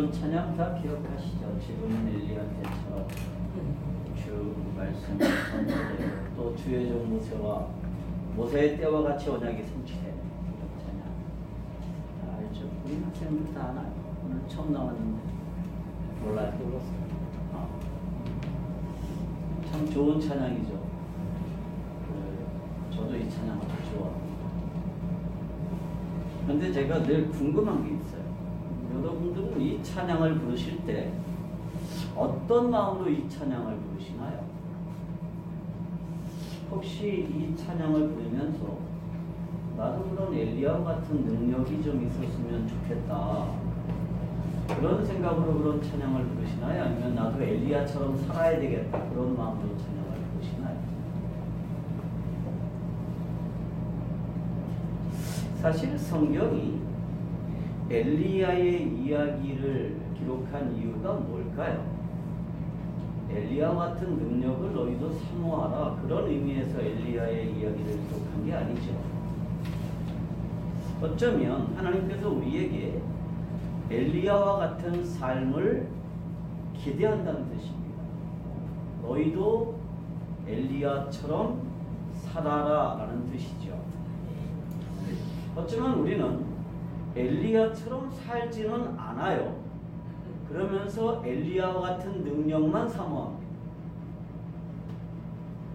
그런 찬양 다 기억하시죠? 지금 엘리야한테처럼 주 말씀을 선포되고 또 주의 종 모세와 모세의 때와 같이 언약이 성취되는 그런 찬양 알죠? 우리 학생들 다 아나요? 오늘 처음 나왔는데 몰라요? 참 좋은 찬양이죠. 저도 이 찬양을 좋아합니다. 그런데 제가 늘 궁금한 게 있어요. 여러분들은 이 찬양을 부르실 때 어떤 마음으로 이 찬양을 부르시나요? 혹시 이 찬양을 부르면서 나도 그런 엘리야 같은 능력이 좀 있었으면 좋겠다 그런 생각으로 그런 찬양을 부르시나요? 아니면 나도 엘리야처럼 살아야 되겠다 그런 마음으로 찬양을 부르시나요? 사실 성경이 엘리야의 이야기를 기록한 이유가 뭘까요? 엘리야 같은 능력을 너희도 사모하라 그런 의미에서 엘리야의 이야기를 기록한 게 아니죠. 어쩌면 하나님께서 우리에게 엘리야와 같은 삶을 기대한다는 뜻입니다. 너희도 엘리야처럼 살아라 라는 뜻이죠. 어쩌면 우리는 엘리야처럼 살지는 않아요. 그러면서 엘리야와 같은 능력만 사모합니다.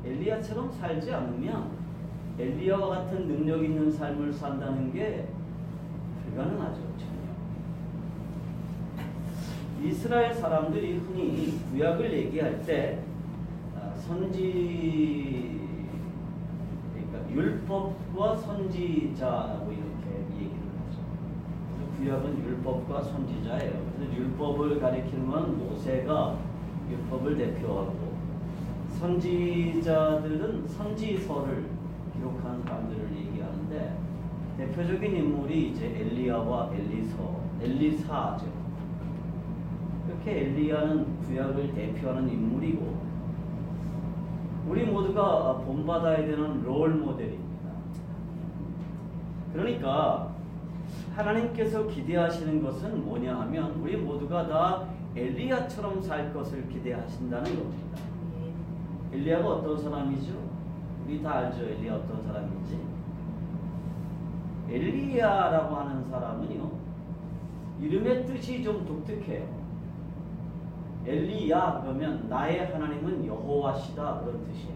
엘리야처럼 살지 않으면 엘리야와 같은 능력 있는 삶을 산다는 게 불가능하죠. 전혀. 이스라엘 사람들이 흔히 구약을 얘기할 때 선지 그러니까 율법과 선지자라고 이렇게 얘기를 하죠. 구약은 율법과 선지자예요. 그래서 율법을 가리키는 건 모세가 율법을 대표하고 선지자들은 선지서를 기록한 사람들을 얘기하는데 대표적인 인물이 이제 엘리야와 엘리사죠. 이렇게 엘리야는 구약을 대표하는 인물이고 우리 모두가 본받아야 되는 롤 모델입니다. 그러니까 하나님께서 기대하시는 것은 뭐냐 하면 우리 모두가 다 엘리야처럼 살 것을 기대하신다는 겁니다. 엘리야가 어떤 사람이죠? 우리 다 알죠? 엘리야 어떤 사람인지. 엘리야라고 하는 사람은요, 이름의 뜻이 좀 독특해요. 엘리야 그러면 나의 하나님은 여호와시다 그런 뜻이에요.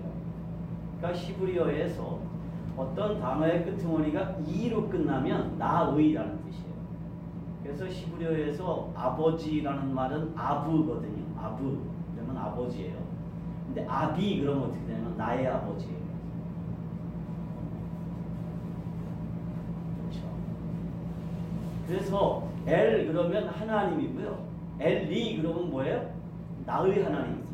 그러니까 히브리어에서 어떤 단어의 끝머리가 이로 끝나면 나의라는 뜻이에요. 그래서 히브리어에서 아버지라는 말은 아브거든요. 아브 그러면 아버지예요. 근데 아비 그러면 어떻게 되냐면 나의 아버지예요. 그렇죠. 그래서 엘 그러면 하나님이고요. 엘리 그러면 뭐예요? 나의 하나님이에요.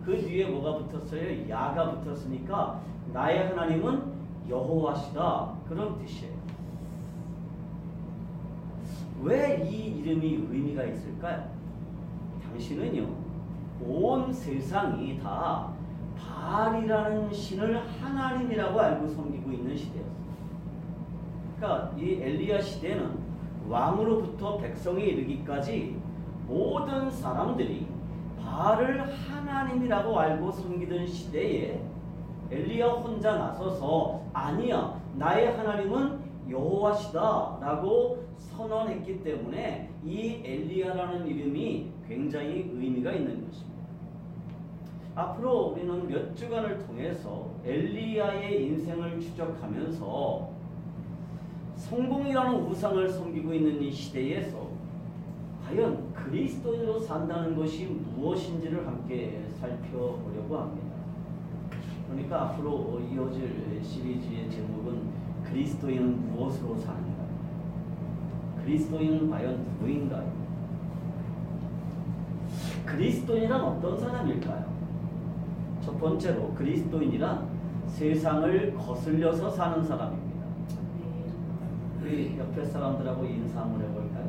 그 뒤에 뭐가 붙었어요? 야가 붙었으니까 나의 하나님은 여호와시다 그런 뜻이에요. 왜 이 이름이 의미가 있을까요? 당신은요 온 세상이 다 바알이라는 신을 하나님이라고 알고 섬기고 있는 시대였어요. 그러니까 이 엘리야 시대는 왕으로부터 백성에 이르기까지 모든 사람들이 바알을 하나님이라고 알고 섬기던 시대에 엘리야 혼자 나서서 아니야 나의 하나님은 여호와시다 라고 선언했기 때문에 이 엘리야라는 이름이 굉장히 의미가 있는 것입니다. 앞으로 우리는 몇 주간을 통해서 엘리야의 인생을 추적하면서 성공이라는 우상을 섬기고 있는 이 시대에서 과연 그리스도인으로 산다는 것이 무엇인지를 함께 살펴보려고 합니다. 그러니까 앞으로 이어질 시리즈의 제목은 그리스도인은 무엇으로 사는가? 그리스도인은 과연 누구인가요? 그리스도인이란 어떤 사람일까요? 첫 번째로 그리스도인이란 세상을 거슬려서 사는 사람입니다. 우리 옆에 사람들하고 인사 한번 해볼까요?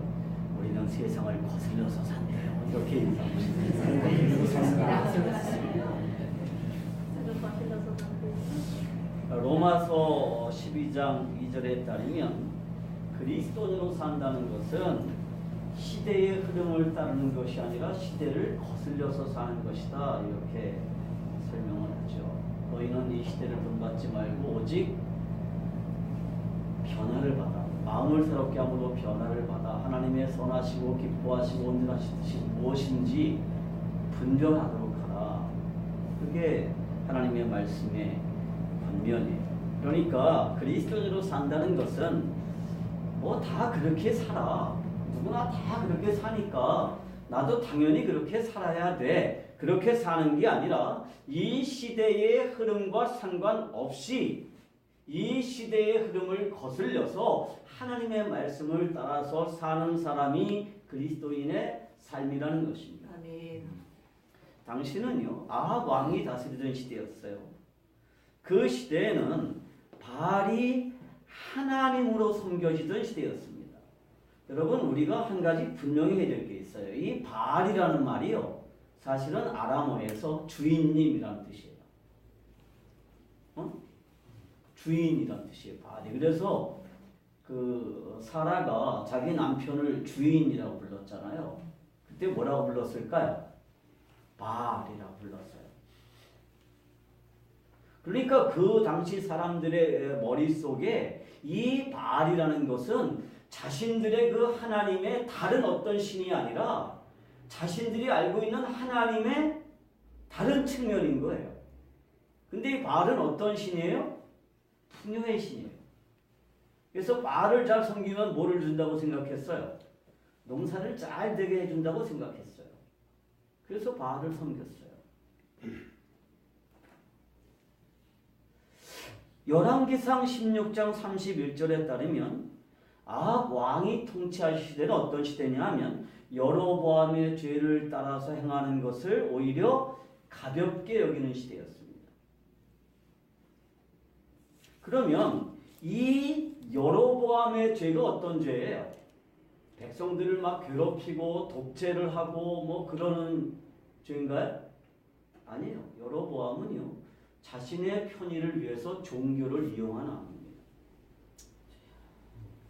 우리는 세상을 거슬려서 산대요. 이렇게 인사합니다. 로마서 12장 2절에 따르면 그리스도인으로 산다는 것은 시대의 흐름을 따르는 것이 아니라 시대를 거슬려서 사는 것이다. 이렇게 설명을 하죠. 너희는 이 시대를 본받지 말고 오직 변화를 받아. 마음을 새롭게 함으로 변화를 받아. 하나님의 선하시고 기뻐하시고 온전하신 뜻이 무엇인지 분별하도록 하라. 그게 하나님의 말씀의 권면이에요. 그러니까 그리스도인으로 산다는 것은 뭐 다 그렇게 살아. 누구나 다 그렇게 사니까 나도 당연히 그렇게 살아야 돼. 그렇게 사는 게 아니라 이 시대의 흐름과 상관없이 이 시대의 흐름을 거슬려서 하나님의 말씀을 따라서 사는 사람이 그리스도인의 삶이라는 것입니다. 아멘. 당시는요, 아합 왕이 다스리던 시대였어요. 그 시대에는 바알이 하나님으로 섬겨지던 시대였습니다. 여러분, 우리가 한 가지 분명히 해야 될 게 있어요. 이 바알이라는 말이요, 사실은 아람어에서 주인님이라는 뜻이에요. 주인이라는 뜻이에요, 바알이. 그래서 그 사라가 자기 남편을 주인이라고 불렀잖아요. 그때 뭐라고 불렀을까요? 바알이라고 불렀어요. 그러니까 그 당시 사람들의 머릿속에 이 바알이라는 것은 자신들의 그 하나님의 다른 어떤 신이 아니라 자신들이 알고 있는 하나님의 다른 측면인 거예요. 근데 이 바알은 어떤 신이에요? 풍요의 신이에요. 그래서 바알을 잘 섬기면 뭐를 준다고 생각했어요? 농사를 잘 되게 해준다고 생각했어요. 그래서 바알을 섬겼어요. 열왕기상 16장 31절에 따르면 아합 왕이 통치할 시대는 어떤 시대냐 하면 여로보암의 죄를 따라서 행하는 것을 오히려 가볍게 여기는 시대였습니다. 그러면 이 여로보암의 죄가 어떤 죄예요? 백성들을 막 괴롭히고 독재를 하고 뭐 그러는 죄인가요? 아니에요. 여로보암은요, 자신의 편의를 위해서 종교를 이용하는 왕입니다.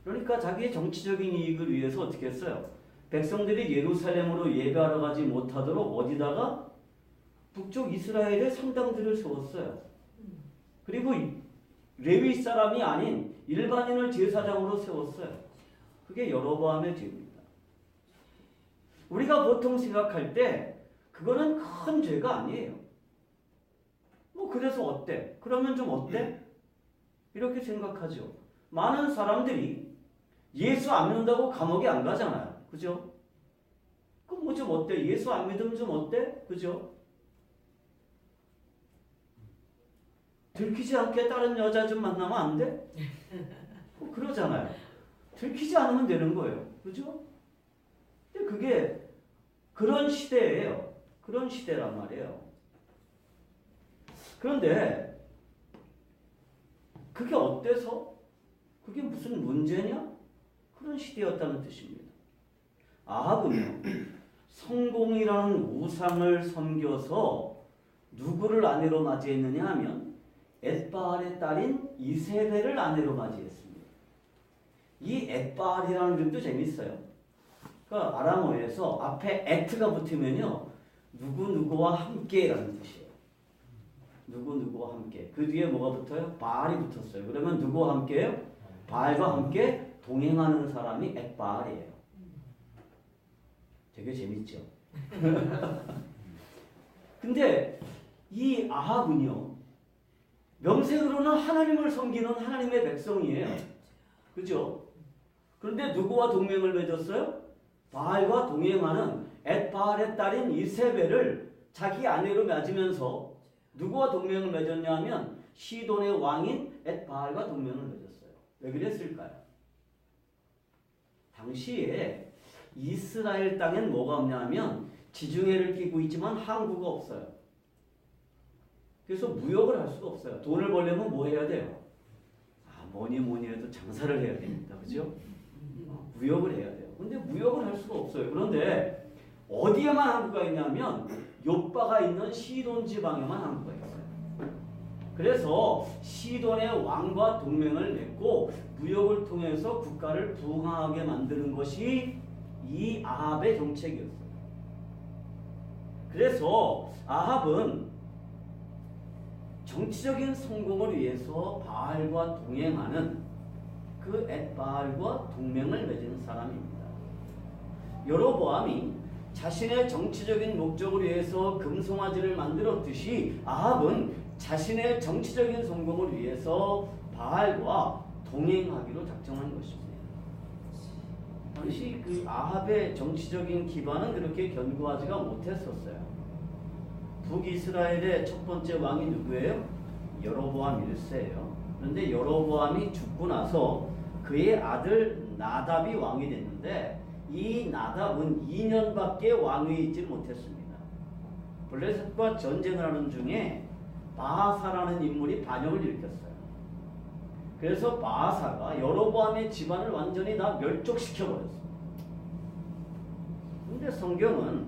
그러니까 자기의 정치적인 이익을 위해서 어떻게 했어요? 백성들이 예루살렘으로 예배하러 가지 못하도록 어디다가 북쪽 이스라엘의 성당들을 세웠어요. 그리고 레위 사람이 아닌 일반인을 제사장으로 세웠어요. 그게 여로보암의 죄입니다. 우리가 보통 생각할 때 그거는 큰 죄가 아니에요. 뭐 그래서 어때? 그러면 좀 어때? 이렇게 생각하죠. 많은 사람들이 예수 안 믿는다고 감옥에 안 가잖아요. 그죠? 그럼 뭐 좀 어때? 예수 안 믿으면 좀 어때? 그죠? 들키지 않게 다른 여자 좀 만나면 안 돼? 뭐 그러잖아요. 들키지 않으면 되는 거예요. 그죠? 근데 그게 그런 시대예요. 그런 시대란 말이에요. 그런데 그게 어때서? 그게 무슨 문제냐? 그런 시대였다는 뜻입니다. 아합은요, 성공이라는 우상을 섬겨서 누구를 아내로 맞이했느냐 하면 엣바알의 딸인 이세벨을 아내로 맞이했습니다. 이 엣바알이라는 이름도 재밌어요. 그러니까 아람어에서 앞에 에트가 붙으면요, 누구누구와 함께라는 뜻이에요. 누구누구와 함께. 그 뒤에 뭐가 붙어요? 바알이 붙었어요. 그러면 누구와 함께요? 바알과 함께 동행하는 사람이 엣바알이에요. 되게 재밌죠? 근데 이 아합은요, 명색으로는 하나님을 섬기는 하나님의 백성이에요. 그죠? 그런데 누구와 동맹을 맺었어요? 바알과 동행하는 엣바알의 딸인 이세벨을 자기 아내로 맞으면서 누구와 동맹을 맺었냐 하면 시돈의 왕인 엣바알과 동맹을 맺었어요. 왜 그랬을까요? 당시에 이스라엘 땅엔 뭐가 없냐 하면 지중해를 끼고 있지만 항구가 없어요. 그래서 무역을 할 수가 없어요. 돈을 벌려면 뭐 해야 돼요? 뭐니 해도 장사를 해야 됩니다. 그죠? 무역을 해야 돼요. 근데 무역을 할 수가 없어요. 그런데 어디에만 항구가 있냐면 욥바가 있는 시돈 지방에만 항구가 있어요. 그래서 시돈의 왕과 동맹을 맺고 무역을 통해서 국가를 부강하게 만드는 것이 이 아합의 정책이었어요. 그래서 아합은 정치적인 성공을 위해서 바알과 동행하는 그 엣바알과 동맹을 맺은 사람입니다. 여로보암이 자신의 정치적인 목적을 위해서 금송아지를 만들었듯이 아합은 자신의 정치적인 성공을 위해서 바알과 동행하기로 작정한 것입니다. 당시 그 아합의 정치적인 기반은 그렇게 견고하지가 못했었어요. 북이스라엘의 첫 번째 왕이 누구예요? 여로보암 1세예요. 그런데 여로보암이 죽고 나서 그의 아들 나답이 왕이 됐는데 이 나답은 2년밖에 왕위에 있지 못했습니다. 블레셋과 전쟁을 하는 중에 바하사라는 인물이 반역을 일으켰어요. 그래서 바하사가 여로보암의 집안을 완전히 다 멸족시켜버렸습니다. 그런데 성경은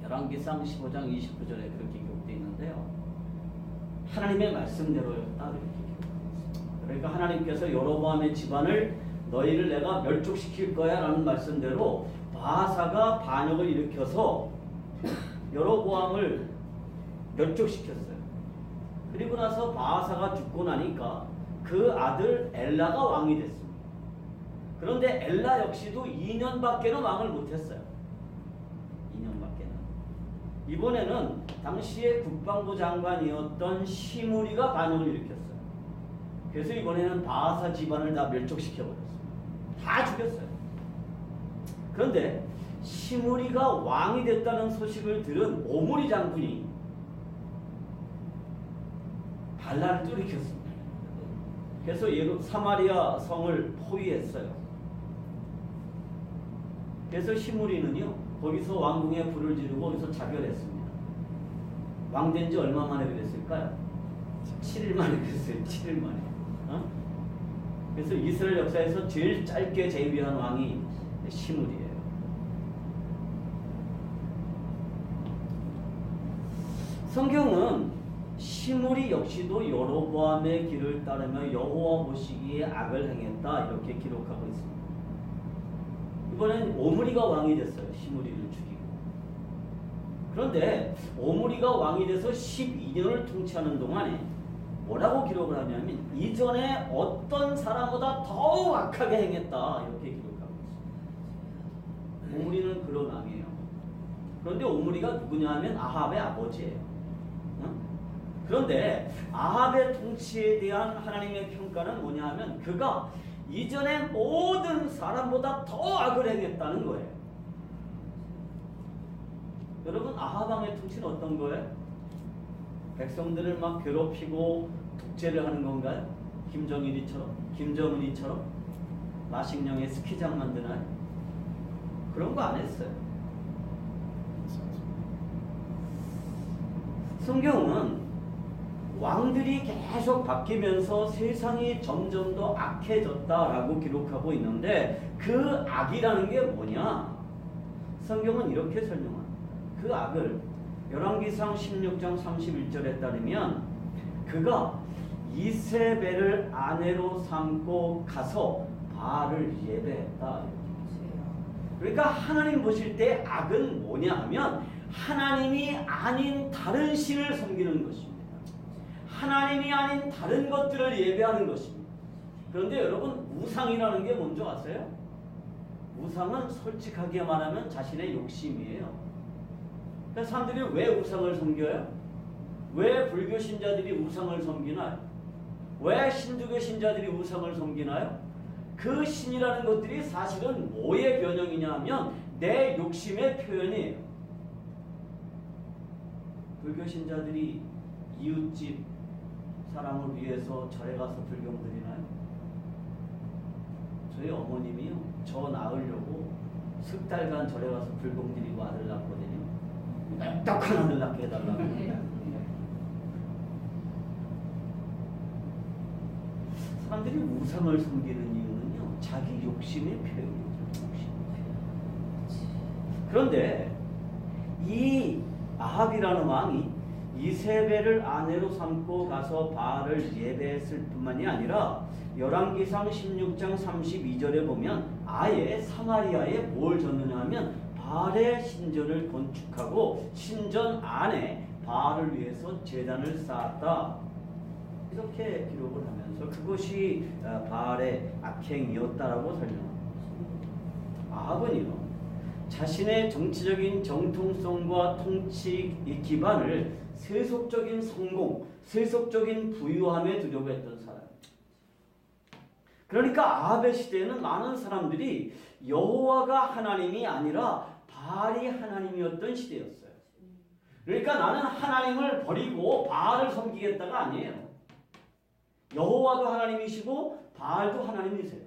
열왕기상 15장 29절에 그렇게 기록되어 있는데요. 하나님의 말씀대로였다 이렇게 기록되어 있습니다. 그러니까 하나님께서 여로보암의 집안을 너희를 내가 멸족시킬 거야 라는 말씀대로 바하사가 반역을 일으켜서 여로보암을 멸족시켰어요. 그리고 나서 바하사가 죽고 나니까 그 아들 엘라가 왕이 됐습니다. 그런데 엘라 역시도 2년밖에는 왕을 못했어요. 2년밖에는. 이번에는 당시에 국방부 장관이었던 시므리가 반역을 일으켰어요. 그래서 이번에는 바하사 집안을 다 멸족시켜버렸어요. 다 죽였어요. 그런데 시므리가 왕이 됐다는 소식을 들은 오므리 장군이 반란을 또 일으켰습니다. 그래서 사마리아 성을 포위했어요. 그래서 시므리는요 거기서 왕궁에 불을 지르고 거기서 자결했습니다. 왕된 지 얼마 만에 그랬을까요? 7일 만에 그랬어요. 7일 만에. 그래서 이스라엘 역사에서 제일 짧게 재위한 왕이 시므리예요. 성경은 시므리 역시도 여로보암의 길을 따르며 여호와 보시기에 악을 행했다 이렇게 기록하고 있습니다. 이번엔 오므리가 왕이 됐어요. 시므리를 죽이고. 그런데 오므리가 왕이 돼서 12년을 통치하는 동안에 뭐라고 기록을 하냐면 이전에 어떤 사람보다 더욱 악하게 행했다 이렇게 기록하고 있습니다. 오므리는 그런 왕이에요. 그런데 오므리가 누구냐 하면 아합의 아버지예요. 그런데 아합의 통치에 대한 하나님의 평가는 뭐냐 하면 그가 이전에 모든 사람보다 더 악을 행했다는 거예요. 여러분 아합 왕의 통치는 어떤 거예요? 백성들을 막 괴롭히고 독재를 하는 건가요? 김정은이처럼 마식령의 스키장 만드나요? 그런 거 안 했어요. 성경은 왕들이 계속 바뀌면서 세상이 점점 더 악해졌다라고 기록하고 있는데 그 악이라는 게 뭐냐? 성경은 이렇게 설명합니다. 그 악을 열왕기상 16장 31절에 따르면 그가 이세벨을 아내로 삼고 가서 바알을 예배했다. 그러니까 하나님 보실 때 악은 뭐냐 하면 하나님이 아닌 다른 신을 섬기는 것입니다. 하나님이 아닌 다른 것들을 예배하는 것입니다. 그런데 여러분 우상이라는 게 뭔지 아세요? 우상은 솔직하게 말하면 자신의 욕심이에요. 그래서 사람들이 왜 우상을 섬겨요? 왜 불교 신자들이 우상을 섬기나요? 왜 신두교 신자들이 우상을 섬기나요? 그 신이라는 것들이 사실은 뭐의 변형이냐 하면 내 욕심의 표현이에요. 불교 신자들이 이웃집 사람을 위해서 절에 가서 불경 드리나요? 저희 어머님이요 저 낳으려고 석 달간 절에 가서 불경 드리고 아들 낳거든요. 딱딱한 아들 낳게 해달라고. 사람들이 우상을 섬기는 이유는요 자기 욕심의 표현이죠. 그런데 이 아합이라는 왕이 이세벨을 아내로 삼고 가서 바알을 예배했을 뿐만이 아니라 열왕기상 16장 32절에 보면 아예 사마리아에 뭘 졌느냐 하면 바알의 신전을 건축하고 신전 안에 바알을 위해서 제단을 쌓았다. 이렇게 기록을 하면서 그것이 바알의 악행이었다라고 설명합니다. 아합은요, 자신의 정치적인 정통성과 통치 기반을 세속적인 성공, 세속적인 부유함에 두려고 했던 사람. 그러니까 아합의 시대에는 많은 사람들이 여호와가 하나님이 아니라 바알이 하나님이었던 시대였어요. 그러니까 나는 하나님을 버리고 바알을 섬기겠다가 아니에요. 여호와도 하나님이시고 바알도 하나님이세요.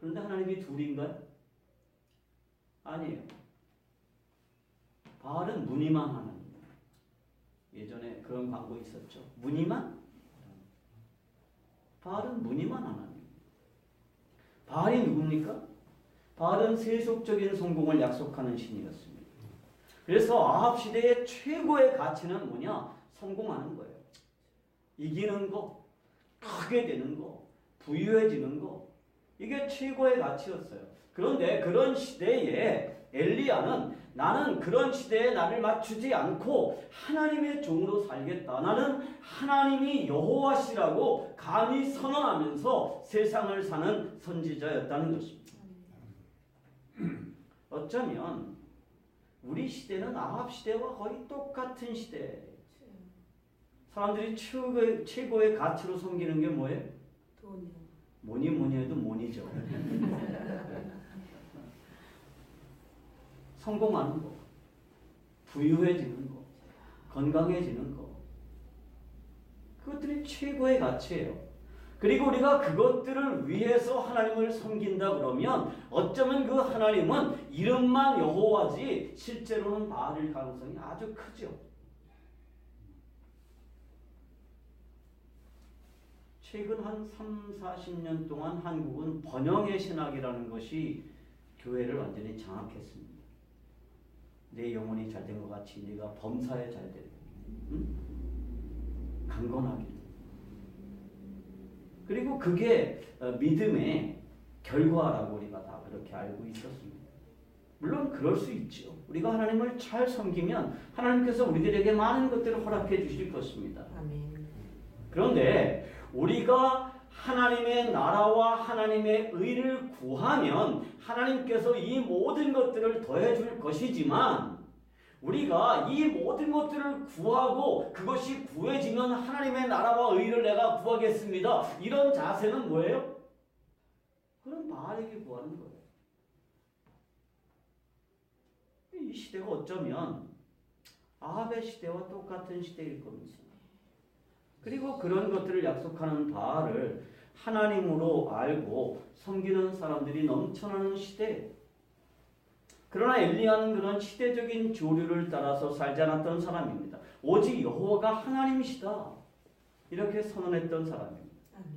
그런데 하나님이 둘인가요? 아니에요. 바알은 무늬만 하나님. 예전에 그런 광고 있었죠. 무늬만? 바알은 무늬만 하나님. 바알이 누굽니까? 바알은 세속적인 성공을 약속하는 신이었습니다. 그래서 아합 시대의 최고의 가치는 뭐냐? 성공하는 거예요. 이기는 거, 크게 되는 거, 부유해지는 거. 이게 최고의 가치였어요. 그런데 그런 시대에 엘리야는 나는 그런 시대에 나를 맞추지 않고 하나님의 종으로 살겠다. 나는 하나님이 여호와시라고 감히 선언하면서 세상을 사는 선지자였다는 것입니다. 어쩌면 우리 시대는 아합 시대와 거의 똑같은 시대예요. 사람들이 최고의 가치로 섬기는 게 뭐예요? 돈이요. 뭐니 해도 money죠. 성공하는 거, 부유해지는 거, 건강해지는 거, 그것들이 최고의 가치예요. 그리고 우리가 그것들을 위해서 하나님을 섬긴다 그러면 어쩌면 그 하나님은 이름만 여호와지 실제로는 바알일 가능성이 아주 크죠. 최근 한 30-40년 동안 한국은 번영의 신학이라는 것이 교회를 완전히 장악했습니다. 내 영혼이 잘된 것 같이 네가 범사에 잘되고 강건하게. 그리고 그게 믿음의 결과라고 우리가 다 그렇게 알고 있었습니다. 물론 그럴 수 있죠. 우리가 하나님을 잘 섬기면 하나님께서 우리들에게 많은 것들을 허락해 주실 것입니다. 아멘. 그런데 우리가 하나님의 나라와 하나님의 의를 구하면 하나님께서 이 모든 것들을 더해 줄 것이지만 우리가 이 모든 것들을 구하고 그것이 구해지면 하나님의 나라와 의를 내가 구하겠습니다. 이런 자세는 뭐예요? 그럼 바알에게 구하는 거예요. 이 시대가 어쩌면 아합의 시대와 똑같은 시대일 겁니다. 그리고 그런 것들을 약속하는 바알을 하나님으로 알고 섬기는 사람들이 넘쳐나는 시대. 그러나 엘리야는 그런 시대적인 조류를 따라서 살지 않았던 사람입니다. 오직 여호와가 하나님이시다. 이렇게 선언했던 사람입니다. 아멘.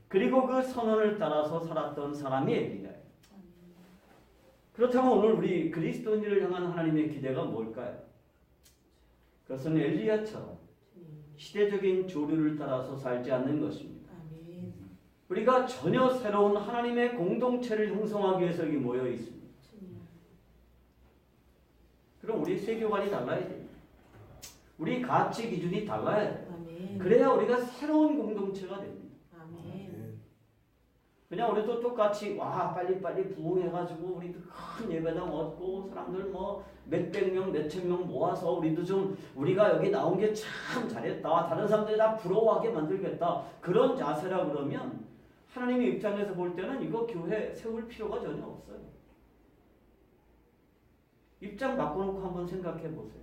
그리고 그 선언을 따라서 살았던 사람이 엘리야예요. 그렇다면 오늘 우리 그리스도인들을 향한 하나님의 기대가 뭘까요? 그것은 엘리야처럼 시대적인 조류를 따라서 살지 않는 것입니다. 아멘. 우리가 전혀 새로운 하나님의 공동체를 형성하기 위해서 여기 모여 있습니다. 그럼 우리 세계관이 달라야 돼요. 우리 가치 기준이 달라야 돼요. 아멘. 그래야 우리가 새로운 공동체가 됩니다. 아멘. 그냥 우리도 똑같이 와 빨리빨리 부흥해가지고 우리도 큰 예배당 얻고 사람들 뭐 몇백 명 몇천 명 모아서 우리도 좀 우리가 여기 나온 게 참 잘했다. 다른 사람들이 다 부러워하게 만들겠다. 그런 자세라 그러면 하나님의 입장에서 볼 때는 이거 교회 세울 필요가 전혀 없어요. 입장 바꿔놓고 한번 생각해 보세요.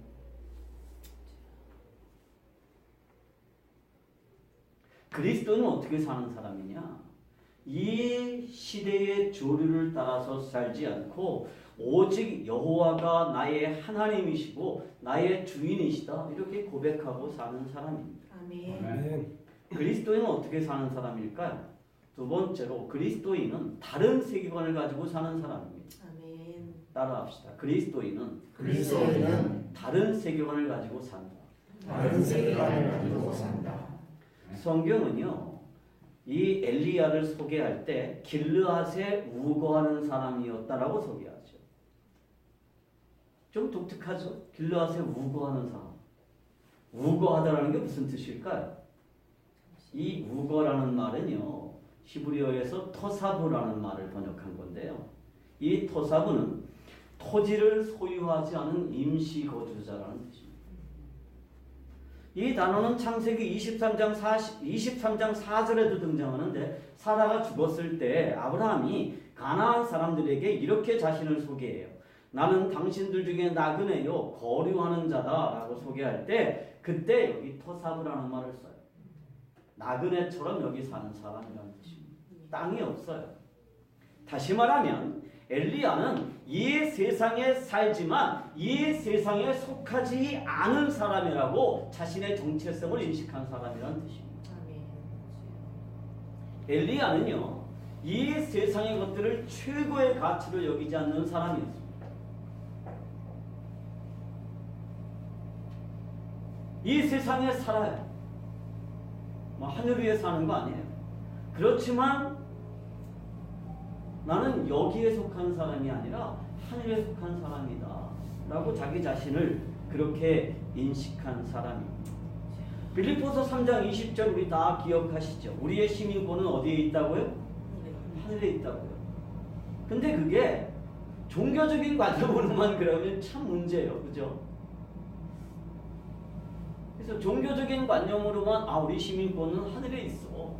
그리스도는 어떻게 사는 사람이냐? 이 시대의 조류를 따라서 살지 않고 오직 여호와가 나의 하나님이시고 나의 주인이시다 이렇게 고백하고 사는 사람입니다. 아멘. 그리스도인은 어떻게 사는 사람일까요? 두 번째로 그리스도인은 다른 세계관을 가지고 사는 사람입니다. 아멘. 따라합시다. 그리스도인은 그리스도인은 다른 세계관을 가지고 산다. 다른 세계관을 가지고 산다. 성경은요, 이 엘리야를 소개할 때 길르앗에 우거하는 사람이었다라고 소개하죠. 좀 독특하죠? 길르앗에 우거하는 사람. 우거하다라는 게 무슨 뜻일까요? 이 우거라는 말은요, 히브리어에서 토사부라는 말을 번역한 건데요. 이 토사부는 토지를 소유하지 않은 임시 거주자라는 뜻입니다. 이 단어는 창세기 23장 4절에도 등장하는데, 사라가 죽었을 때 아브라함이 가나안 사람들에게 이렇게 자신을 소개해요. 나는 당신들 중에 나그네요 거류하는 자다라고 소개할 때 그때 여기 토사부라는 말을 써요. 나그네처럼 여기 사는 사람이라는 뜻입니다. 땅이 없어요. 다시 말하면 엘리야는 이 세상에 살지만 이 세상에 속하지 않은 사람이라고 자신의 정체성을 인식한 사람이라는 뜻입니다. 엘리야는요, 이 세상의 것들을 최고의 가치로 여기지 않는 사람이었습니다. 이 세상에 살아요. 뭐 하늘 위에 사는 거 아니에요. 그렇지만 나는 여기에 속한 사람이 아니라 하늘에 속한 사람이다 라고 자기 자신을 그렇게 인식한 사람입니다. 빌립보서 3장 20절 우리 다 기억하시죠? 우리의 시민권은 어디에 있다고요? 하늘에 있다고요. 근데 그게 종교적인 관점으로만 그러면 참 문제예요. 그죠? 그래서 종교적인 관념으로만 우리 시민권은 하늘에 있어.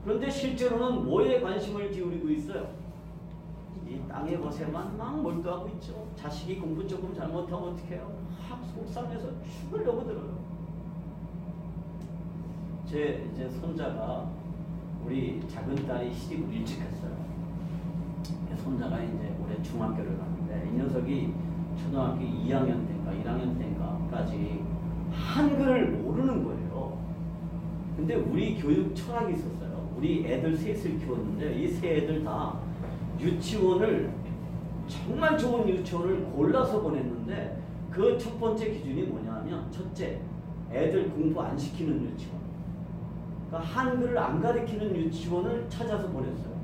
그런데 실제로는 뭐에 관심을 기울이고 있어요? 이 땅의 것에만 막 몰두하고 있죠. 자식이 공부 조금 잘못하면 어떻게 해요? 확 속상해서 죽으려고 들어요. 제 이제 손자가, 우리 작은 딸이 시집을 일찍 했어요. 손자가 이제 올해 중학교를 가는데 이 녀석이 초등학교 2학년 때인가 1학년 때인가까지 한글을 모르는 거예요. 근데 우리 교육 철학이 있었어요. 우리 애들 셋을 키웠는데 이 세 애들 다 유치원을, 정말 좋은 유치원을 골라서 보냈는데 그 첫 번째 기준이 뭐냐면, 첫째, 애들 공부 안 시키는 유치원. 그러니까 한글을 안 가르치는 유치원을 찾아서 보냈어요.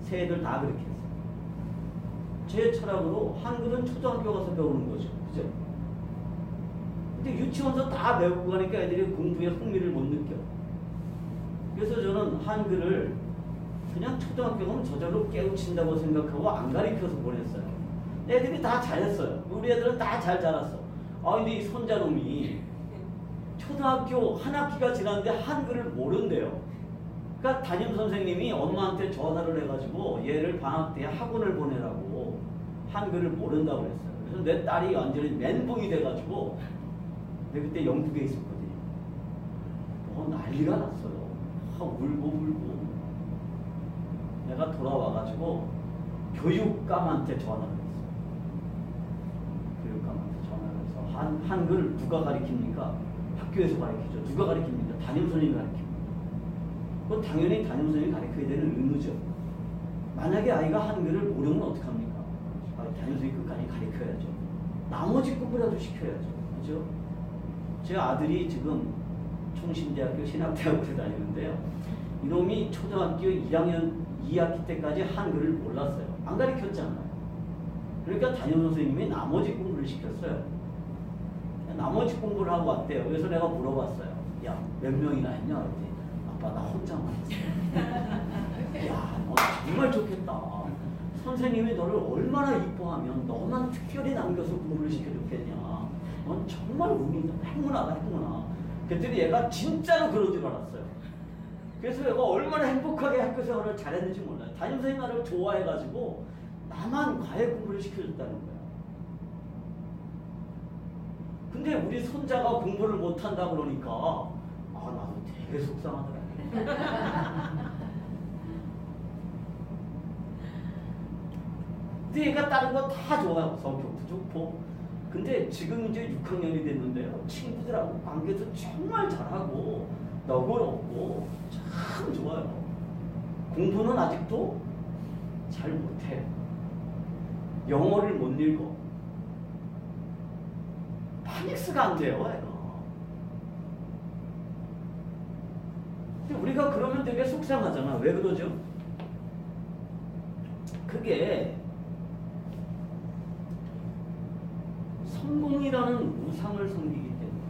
세 애들 다 그렇게 했어요. 제 철학으로 한글은 초등학교 가서 배우는 거죠. 그죠? 근데 유치원에서 다 배우고 가니까 애들이 공부에 흥미를 못 느껴. 그래서 저는 한글을 그냥 초등학교 가면 저절로 깨우친다고 생각하고 안 가르쳐서 보냈어요. 애들이 다 잘했어요. 우리 애들은 다 잘 자랐어. 근데 이 손자놈이 초등학교 한 학기가 지났는데 한글을 모른대요. 그러니까 담임 선생님이 엄마한테 전화를 해가지고 얘를 방학 때 학원을 보내라고, 한글을 모른다고 그랬어요. 그래서 내 딸이 완전히 멘붕이 돼가지고, 내가 그때 영국에 있었거든요. 난리가 났어요. 울고 내가 돌아와가지고 교육감한테 전화를 했어요. 교육감한테 전화를 해서 한글 누가 가르칩니까? 학교에서 가르치죠. 누가 가르칩니까? 담임선생님이 가르칩니다. 그건 당연히 담임선생님이 가르쳐야 되는 의무죠. 만약에 아이가 한글을 모르면 어떡합니까? 담임선생님이 끝까지 가르쳐야죠. 나머지 공부라도 시켜야죠. 그죠? 제 아들이 지금 총신대학교 신학대학교에 다니는데요. 이놈이 초등학교 2학기 때까지 한글을 몰랐어요. 안 가르쳤잖아요. 그러니까 담임선생님이 나머지 공부를 시켰어요. 나머지 공부를 하고 왔대요. 그래서 내가 물어봤어요. 야, 몇 명이나 했냐? 그랬더니 아빠 나 혼자만 했어요. 야, 너 정말 좋겠다. 선생님이 너를 얼마나 이뻐하면 너만 특별히 남겨서 공부를 시켜줬겠냐. 넌 정말 행운하다, 행운아. 그랬더니 얘가 진짜로 그런 줄 알았어요. 그래서 얘가 얼마나 행복하게 학교 생활을 잘했는지 몰라요. 담임선생님 나를 좋아해가지고 나만 과외 공부를 시켜줬다는 거야. 근데 우리 손자가 공부를 못한다 그러니까 나도 되게 속상하더라. 근데 얘가 다른 거 다 좋아요. 성격도 좋고. 근데 지금 이제 6학년이 됐는데요. 친구들하고 관계도 정말 잘하고 너그럽고 참 좋아요. 공부는 아직도 잘 못해. 영어를 못 읽어. 파닉스가 안 돼요, 애가. 근데 우리가 그러면 되게 속상하잖아. 왜 그러죠? 그게 성공이라는 우상을 섬기기 때문에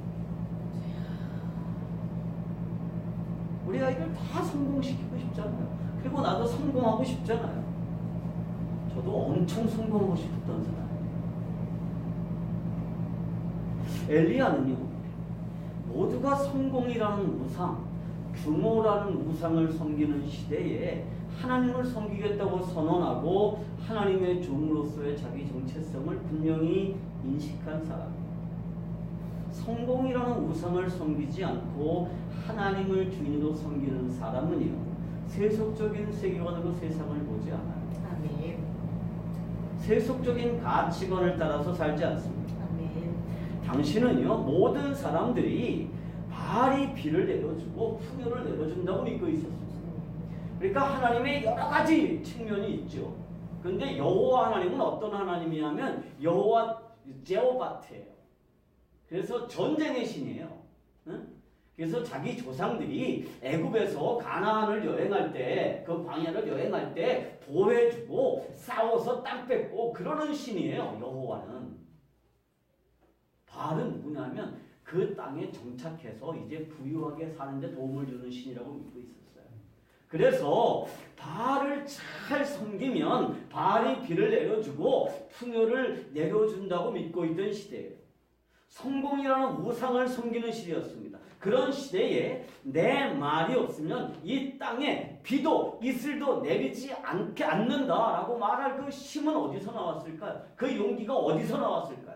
우리 아이들 다 성공시키고 싶잖아요. 그리고 나도 성공하고 싶잖아요. 저도 엄청 성공하고 싶었던 사람이에요. 엘리야는요, 모두가 성공이라는 우상, 규모라는 우상을 섬기는 시대에 하나님을 섬기겠다고 선언하고 하나님의 종으로서의 자기 정체성을 분명히 인식한 사람이에요. 성공이라는 우상을 섬기지 않고 하나님을 주인으로 섬기는 사람은요, 세속적인 세계관으로 세상을 보지 않아요. 아멘. 세속적인 가치관을 따라서 살지 않습니다. 아멘. 당신은요, 모든 사람들이 바알이 비를 내려주고 풍요를 내려준다고 믿고 있었습니다. 그러니까 하나님의 여러 가지 측면이 있죠. 그런데 여호와 하나님은 어떤 하나님이냐면 여호와 제오바트예요. 그래서 전쟁의 신이에요. 응? 그래서 자기 조상들이 애굽에서 가나안을 여행할 때, 그 광야를 여행할 때 보호해주고 싸워서 땅 뺏고 그러는 신이에요. 여호와는. 바알은 누구냐면 그 땅에 정착해서 이제 부유하게 사는데 도움을 주는 신이라고 믿고 있었어요. 그래서 바알을 잘 섬기면 바알이 비를 내려주고 풍요를 내려준다고 믿고 있던 시대예요. 성공이라는 우상을 섬기는 시대였습니다. 그런 시대에 내 말이 없으면 이 땅에 비도 이슬도 내리지 않는다라고 말할 그 힘은 어디서 나왔을까요? 그 용기가 어디서 나왔을까요?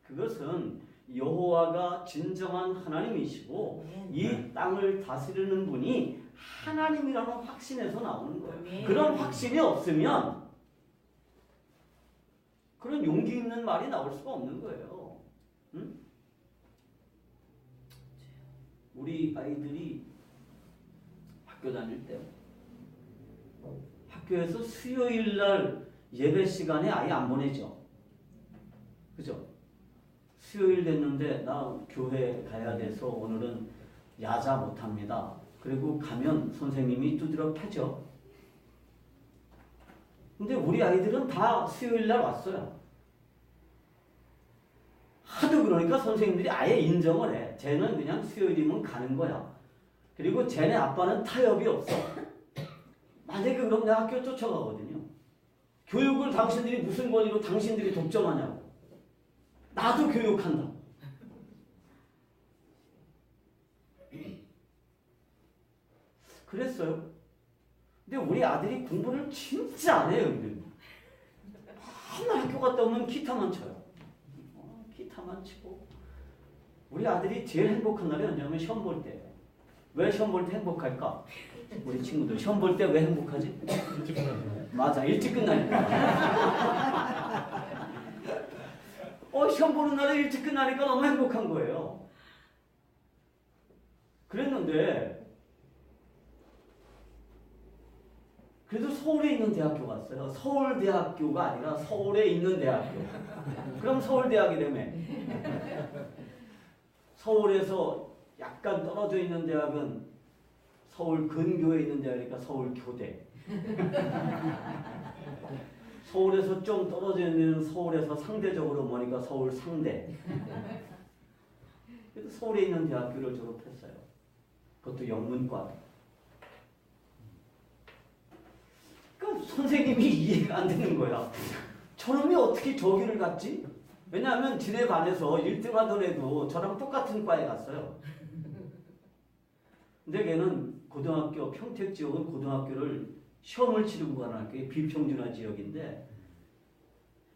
그것은 여호와가 진정한 하나님이시고 이 땅을 다스리는 분이 하나님이라는 확신에서 나오는 거예요. 그런 확신이 없으면 그런 용기 있는 말이 나올 수가 없는 거예요. 응? 우리 아이들이 학교 다닐 때 학교에서 수요일 날 예배 시간에 아예 안 보내죠. 그죠? 수요일 됐는데 나 교회 가야 돼서 오늘은 야자 못합니다. 그리고 가면 선생님이 두드려 패죠. 근데 우리 아이들은 다 수요일 날 왔어요. 하도 그러니까 선생님들이 아예 인정을 해. 쟤는 그냥 수요일이면 가는 거야. 그리고 쟤네 아빠는 타협이 없어. 만약에 그럼 내 학교 쫓아가거든요. 교육을 당신들이 무슨 권위로 당신들이 독점하냐고. 나도 교육한다. 그랬어요. 근데 우리 아들이 공부를 진짜 안 해요. 맨날 학교 갔다 오면 기타만 쳐요. 기타만 치고. 우리 아들이 제일 행복한 날이 언제냐면 시험 볼 때. 왜 시험 볼 때 행복할까? 우리 친구들 시험 볼 때 왜 행복하지? 일찍 끝나요. 맞아, 일찍 끝나니까. 시험 보는 날에 일찍 끝나니까 너무 행복한 거예요. 그랬는데 그래도 서울에 있는 대학교 갔어요. 서울대학교가 아니라 서울에 있는 대학교. 그럼 서울대학이라며. 서울에서 약간 떨어져 있는 대학은 서울 근교에 있는 대학이니까 서울교대. 서울에서 좀 떨어져 있는 서울에서 상대적으로 머니까 서울상대. 그래도 서울에 있는 대학교를 졸업했어요. 그것도 영문과. 그럼 선생님이 이해가 안 되는 거야. 저놈이 어떻게 저기를 갔지? 왜냐하면 지네 반에서 1등 하던 애도 저랑 똑같은 과에 갔어요. 근데 걔는 고등학교, 평택 지역은 고등학교를 시험을 치르고 가는 학교에 비평준화 지역인데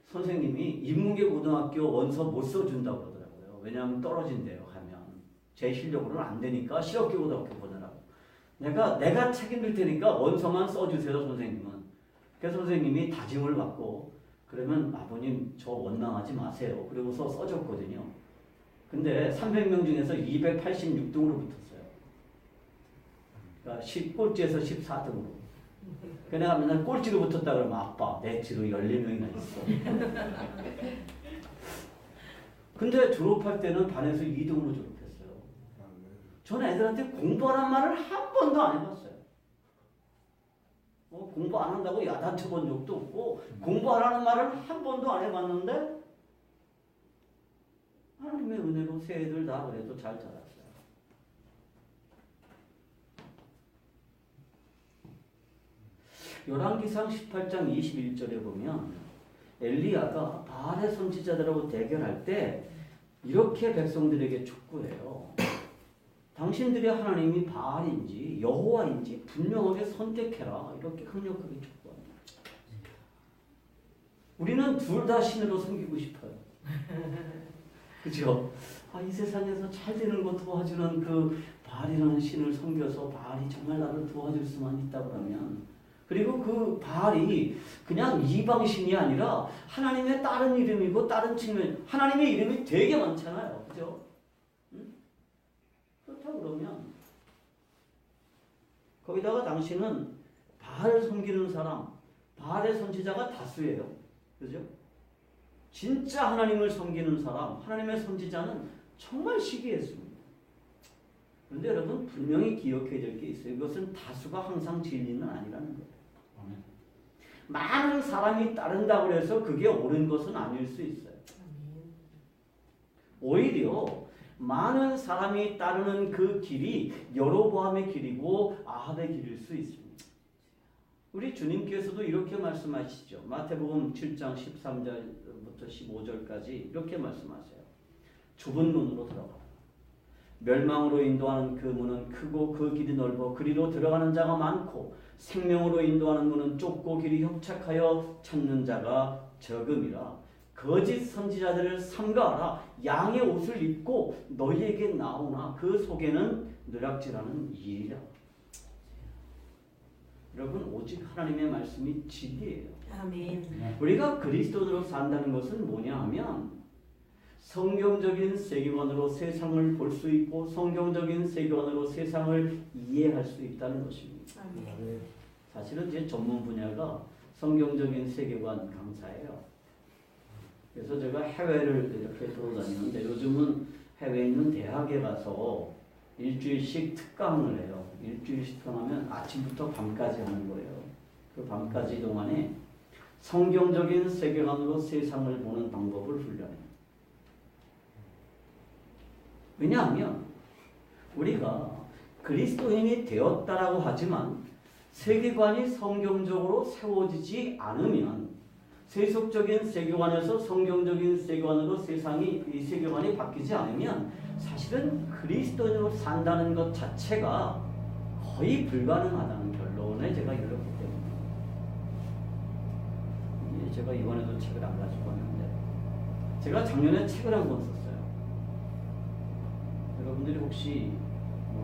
선생님이 인문계 고등학교 원서 못 써준다고 그러더라고요. 왜냐하면 떨어진대요. 하면 제 실력으로는 안 되니까 실업계 고등학교 보내라고. 내가 책임질 테니까 원서만 써주세요 선생님은. 그래서 선생님이 다짐을 받고 그러면 아버님 저 원망하지 마세요. 그러고서 써줬거든요. 근데 300명 중에서 286등으로 붙었어요. 그러니까 꼴찌에서 14등으로. 내가 맨날 꼴찌로 붙었다 그러면 아빠 내 뒤로 14명이나 있어. 근데 졸업할 때는 반에서 2등으로 졸업했어요. 저는 애들한테 공부하란 말을 한 번도 안 해봤어요. 공부 안 한다고 야단쳐 본 적도 없고 공부하라는 말을 한 번도 안 해봤는데 하나님의 은혜로 새 애들 다 그래도 잘 자랐어요. 열왕기상 18장 21절에 보면 엘리야가 바알의 선지자들하고 대결할 때 이렇게 백성들에게 촉구해요. 당신들의 하나님이 바알인지 여호와인지 분명하게 선택해라. 이렇게 강력하게 촉구합니다. 우리는 둘 다 신으로 섬기고 싶어요. 그죠? 이 세상에서 잘 되는 거 도와주는 그 바알이라는 신을 섬겨서 바알이 정말 나를 도와줄 수만 있다고 하면, 그리고 그 바알이 그냥 이방신이 아니라 하나님의 다른 이름이고 다른 측면, 하나님의 이름이 되게 많잖아요. 그죠? 응? 그렇다고 그러면 거기다가 당신은 바알을 섬기는 사람, 바알의 선지자가 다수예요. 그죠? 진짜 하나님을 섬기는 사람, 하나님의 선지자는 정말 시기했습니다. 그런데 여러분 분명히 기억해야 될 게 있어요. 이것은 다수가 항상 진리는 아니라는 거예요. 많은 사람이 따른다고 해서 그게 옳은 것은 아닐 수 있어요. 오히려 많은 사람이 따르는 그 길이 여로보암의 길이고 아합의 길일 수 있습니다. 우리 주님께서도 이렇게 말씀하시죠. 마태복음 7장 13절부터 15절까지 이렇게 말씀하세요. 좁은 문으로 들어가라. 멸망으로 인도하는 그 문은 크고 그 길이 넓어 그리로 들어가는 자가 많고 생명으로 인도하는 문은 좁고 길이 협착하여 찾는 자가 적음이라. 거짓 선지자들을 삼가하라. 양의 옷을 입고 너희에게 나오나 그 속에는 누락질하는 일이라. 여러분 오직 하나님의 말씀이 진리예요. 아멘. 우리가 그리스도인으로 산다는 것은 뭐냐 하면 성경적인 세계관으로 세상을 볼 수 있고 성경적인 세계관으로 세상을 이해할 수 있다는 것입니다. 아멘. 사실은 제 전문 분야가 성경적인 세계관 강사예요. 그래서 제가 해외를 이렇게 돌아다니는데 요즘은 해외에 있는 대학에 가서 일주일씩 특강을 해요. 일주일씩 특강하면 아침부터 밤까지 하는 거예요. 그 밤까지 동안에 성경적인 세계관으로 세상을 보는 방법을 훈련해요. 왜냐하면 우리가 그리스도인이 되었다라고 하지만 세계관이 성경적으로 세워지지 않으면 세속적인 세계관에서 성경적인 세계관으로 이 세계관이 바뀌지 않으면 사실은 그리스도인으로 산다는 것 자체가 거의 불가능하다는 결론에 제가 이르렀기 때문에 제가 이번에도 책을 안 가지고 왔는데 제가 작년에 책을 한 권 썼어요. 여러분들이 혹시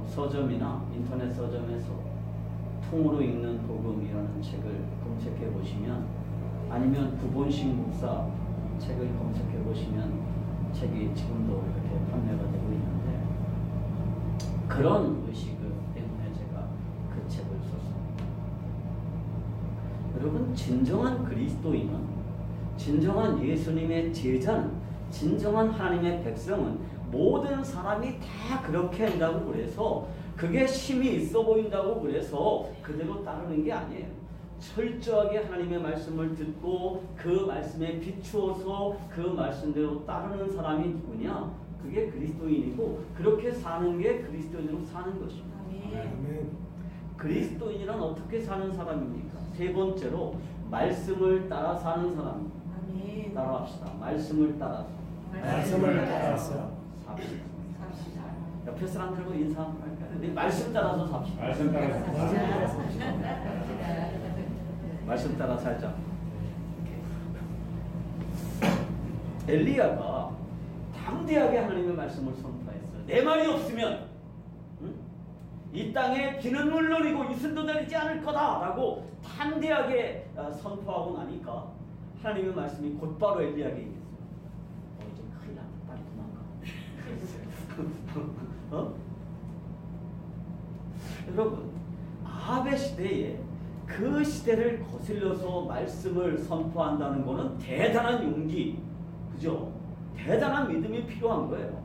서점이나 인터넷 서점에서 통으로 읽는 복음이라는 책을 검색해 보시면 아니면 구본식 목사 책을 검색해 보시면 책이 지금도 이렇게 판매가 되고 있는데 그런 의식 때문에 제가 그 책을 썼습니다. 여러분 진정한 그리스도인은, 진정한 예수님의 제자는, 진정한 하나님의 백성은 모든 사람이 다 그렇게 한다고 그래서 그게 힘이 있어 보인다고 그래서 그대로 따르는 게 아니에요. 철저하게 하나님의 말씀을 듣고 그 말씀에 비추어서 그 말씀대로 따르는 사람이 누구냐? 그게 그리스도인이고 그렇게 사는 게 그리스도인으로 사는 것입니다. 아멘. 그리스도인이란 어떻게 사는 사람입니까? 세 번째로 말씀을 따라 사는 사람입니다. 아멘. 따라합시다. 말씀을 따라서. 말씀을 따라서 삽시다. 옆에 사람들하고 인사 한번 할까요? 네, 말씀 따라서 삽시다. 말씀 따라서. 말씀 따라 살자. 엘리야가 담대하게 하나님의 말씀을 선포했어요. 내 말이 없으면 이 땅에 비는 물론이고 이슬도 내리지 않을 거다라고 담대하게 선포하고 나니까 하나님의 말씀이 곧바로 엘리야에게 얘기했어요. 이제 큰일 났다. 빨리 도망가. 여러분 아합의 시대에 그 시대를 거슬려서 말씀을 선포한다는 것은 대단한 용기, 그죠? 대단한 믿음이 필요한 거예요.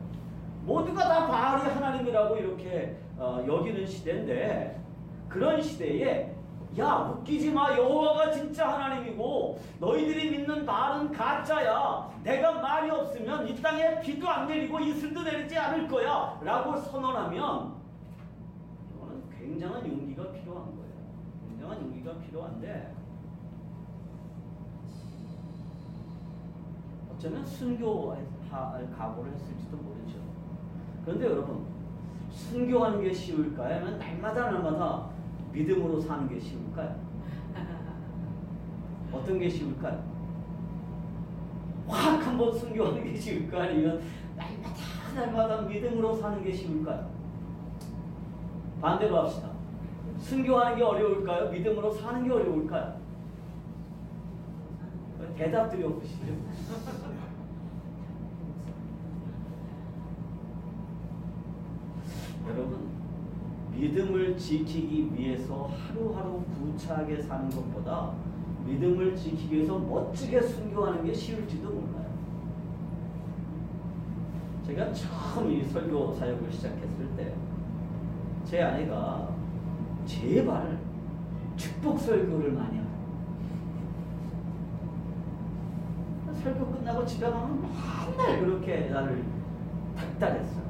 모두가 다 바알이 하나님의 기적이라고 이렇게 여기는 시대인데, 그런 시대에 야 웃기지 마, 여호와가 진짜 하나님이고 너희들이 믿는 바알은 가짜야, 내가 말이 없으면 이 땅에 비도 안 내리고 이슬도 내리지 않을 거야 라고 선언하면 이거는 굉장한 용기가 필요한 거예요. 굉장한 용기가 필요한데, 어쩌면 순교할 각오를 했을지도 모르죠. 그런데 여러분, 순교하는 게 쉬울까요? 아니면 날마다 믿음으로 사는 게 쉬울까요? 어떤 게 쉬울까요? 확 한번 순교하는 게 쉬울까요? 아니면 날마다 믿음으로 사는 게 쉬울까요? 반대로 합시다. 순교하는 게 어려울까요? 믿음으로 사는 게 어려울까요? 대답 드려보시죠. 여러분, 믿음을 지키기 위해서 하루하루 구차하게 사는 것보다 믿음을 지키기 위해서 멋지게 순교하는 게 쉬울지도 몰라요. 제가 처음 이 설교 사역을 시작했을 때 제 아내가 제발 축복 설교를 많이 하라고. 설교 끝나고 집에 가면 맨날 그렇게 나를 닥달했어요.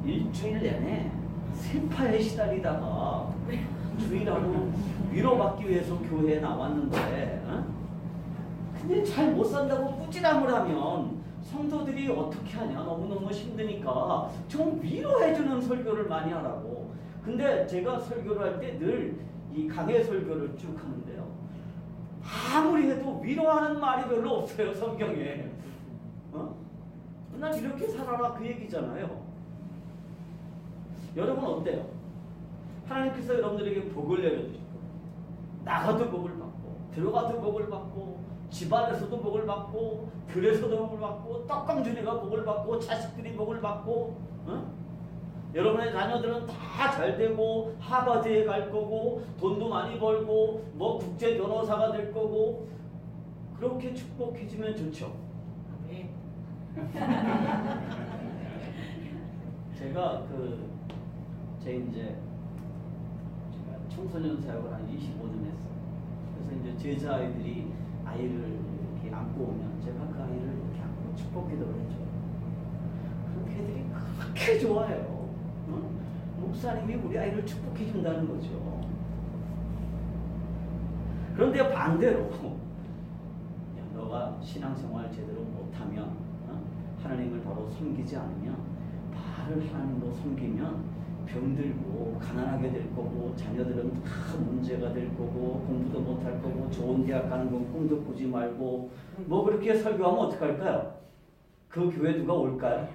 일주일 내내 슬퍼에 시달리다가 주일하고 위로받기 위해서 교회에 나왔는데, 근데 잘 못 산다고 꾸지람을 하면 성도들이 어떻게 하냐, 너무너무 힘드니까 좀 위로해주는 설교를 많이 하라고. 근데 제가 설교를 할 때 늘 이 강해 설교를 쭉 하는데요, 아무리 해도 위로하는 말이 별로 없어요, 성경에. 난 이렇게 살아라 그 얘기잖아요. 여러분 어때요? 하나님께서 여러분들에게 복을 내려주시고, 나가도 복을 받고, 들어가도 복을 받고, 집안에서도 복을 받고, 들에서도 복을 받고, 떡강준이가 복을 받고, 자식들이 복을 받고, 여러분의 자녀들은 다 잘 되고 하버드에 갈 거고 돈도 많이 벌고 뭐 국제 변호사가 될 거고, 그렇게 축복해주면 좋죠. 제가 제가 청소년 사역을 한 25년 했어요. 그래서 이제 제자아이들이 아이를 이렇게 안고 오면 제가 그 아이를 이렇게 안고 축복 기도를 해줘요. 그렇게 애들이 그렇게 좋아해요. 목사님이 우리 아이를 축복해 준다는 거죠. 그런데 반대로, 야, 너가 신앙생활 제대로 못하면, 하나님을 바로 섬기지 않으면, 바를 하나님으로 섬기면 병들고 가난하게 될 거고, 자녀들은 다 문제가 될 거고, 공부도 못할 거고, 좋은 대학 가는 건 꿈도 꾸지 말고, 뭐 그렇게 설교하면 어떡할까요? 그 교회 누가 올까요?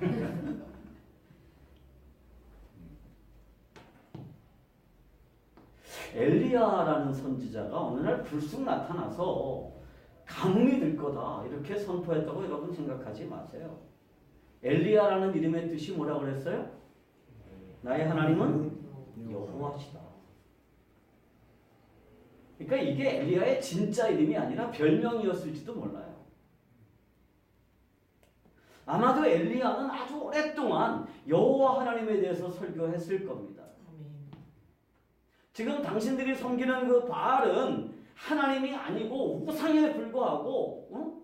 엘리야라는 선지자가 어느 날 불쑥 나타나서 가뭄이 들 거다 이렇게 선포했다고 여러분 생각하지 마세요. 엘리야라는 이름의 뜻이 뭐라고 그랬어요? 나의 하나님은 여호와시다. 그러니까 이게 엘리야의 진짜 이름이 아니라 별명이었을지도 몰라요. 아마도 엘리야는 아주 오랫동안 여호와 하나님에 대해서 설교했을 겁니다. 지금 당신들이 섬기는 그 바알은 하나님이 아니고 우상에 불과하고,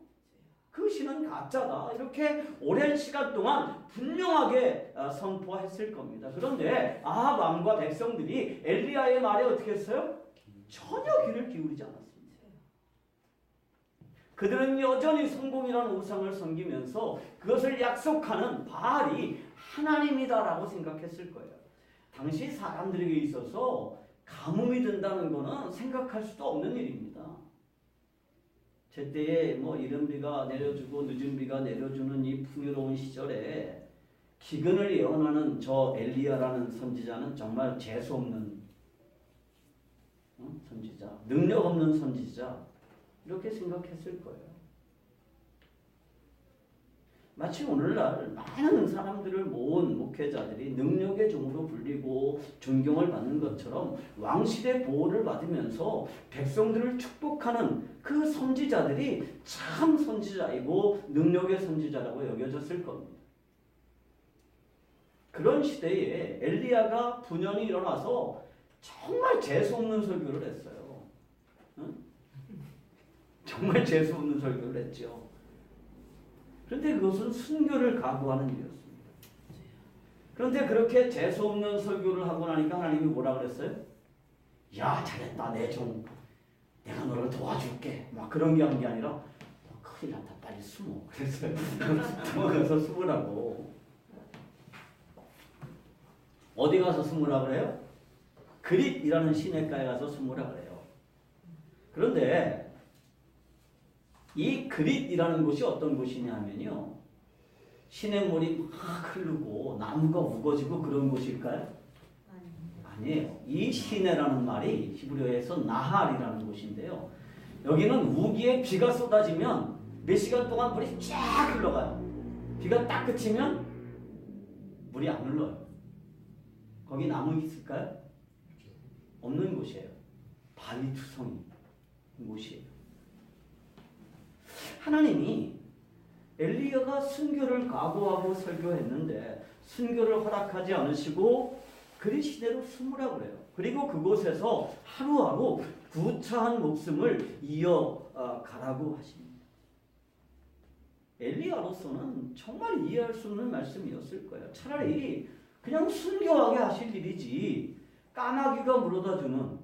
그 신은 가짜다. 이렇게 오랜 시간 동안 분명하게 선포했을 겁니다. 그런데 아합 왕과 백성들이 엘리야의 말에 어떻게 했어요? 전혀 귀를 기울이지 않았습니다. 그들은 여전히 성공이라는 우상을 섬기면서 그것을 약속하는 바알이 하나님이다라고 생각했을 거예요. 당시 사람들에게 있어서 가뭄이 든다는 것은 생각할 수도 없는 일입니다. 제때에 뭐 이른 비가 내려주고 늦은 비가 내려주는 이 풍요로운 시절에 기근을 예언하는 저 엘리야라는 선지자는 정말 재수없는 선지자, 능력 없는 선지자, 이렇게 생각했을 거예요. 마치 오늘날 많은 사람들을 모은 목회자들이 능력의 종으로 불리고 존경을 받는 것처럼 왕실의 보호를 받으면서 백성들을 축복하는 그 선지자들이 참 선지자이고 능력의 선지자라고 여겨졌을 겁니다. 그런 시대에 엘리야가 분연이 일어나서 정말 재수없는 설교를 했어요. 응? 정말 재수없는 설교를 했죠. 그런데 그것은 순교를 각오하는 일이었습니다. 그런데 그렇게 재수없는 설교를 하고 나니까 하나님이 뭐라 그랬어요? 야, 잘했다, 내 종. 내가 너를 도와줄게. 막 그런 게 한 게 아니라 큰일 났다, 빨리 숨어. 그랬어요. 도망가서 숨으라고. 어디 가서 숨으라 그래요? 그릿이라는 시냇가에 가서 숨으라 그래요. 그런데 이 그릿이라는 곳이 어떤 곳이냐 하면요, 시냇물이 막 흐르고 나무가 우거지고 그런 곳일까요? 아니에요. 이 시내라는 말이 히브리어에서 나할이라는 곳인데요. 여기는 우기에 비가 쏟아지면 몇 시간 동안 물이 쫙 흘러가요. 비가 딱 그치면 물이 안 흘러요. 거기 나무 있을까요? 없는 곳이에요. 바위투성이 곳이에요. 하나님이 엘리야가 순교를 각오하고 설교했는데 순교를 허락하지 않으시고 그리 시대로 숨으라고 그래요. 그리고 그곳에서 하루하루 구차한 목숨을 이어가라고 하십니다. 엘리야로서는 정말 이해할 수 없는 말씀이었을 거예요. 차라리 그냥 순교하게 하실 일이지 까마귀가 물어다주는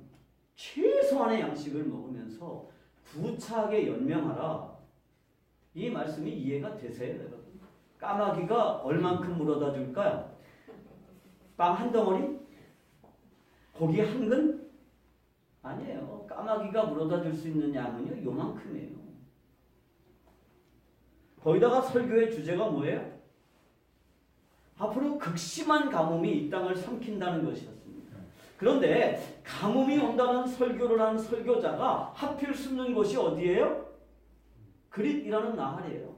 최소한의 양식을 먹으면서 구차하게 연명하라. 이 말씀이 이해가 되세요, 여러분? 까마귀가 얼만큼 물어다 줄까요? 빵 한 덩어리? 고기 한 근? 아니에요. 까마귀가 물어다 줄 수 있는 양은요, 요만큼이에요. 거기다가 설교의 주제가 뭐예요? 앞으로 극심한 가뭄이 이 땅을 삼킨다는 것이었습니다. 그런데 가뭄이 온다는 설교를 한 설교자가 하필 숨는 곳이 어디예요? 그릿이라는 나할이에요.